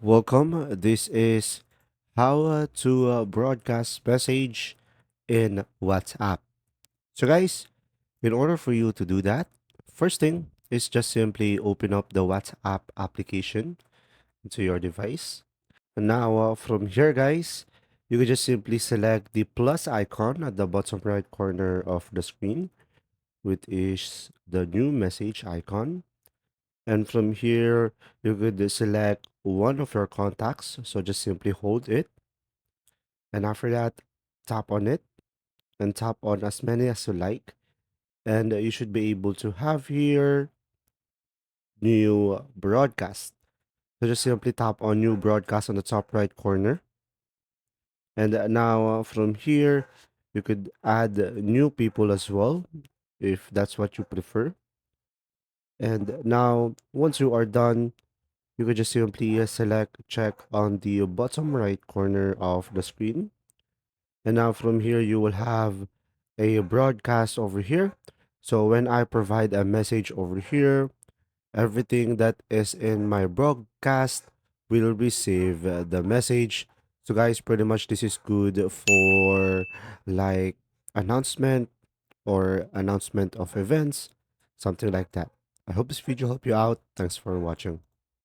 Welcome. This is how to broadcast message in WhatsApp. So, guys, in order for you to do that, first thing is just simply open up the WhatsApp application to your device. And now, from here, guys, you can just simply select the plus icon at the bottom right corner of the screen, which is the new message icon. And from here, you could select one of your contacts. So just simply hold it. And after that, tap on it and tap on as many as you like. And you should be able to have here new broadcast. So just simply tap on new broadcast on the top right corner. And now from here, you could add new people as well if that's what you prefer. And now, once you are done, you could just simply select check on the bottom right corner of the screen. And now from here, you will have a broadcast over here. So when I provide a message over here, everything that is in my broadcast will receive the message. So guys, pretty much this is good for like announcement or announcement of events, something like that. I hope this video helped you out. Thanks for watching.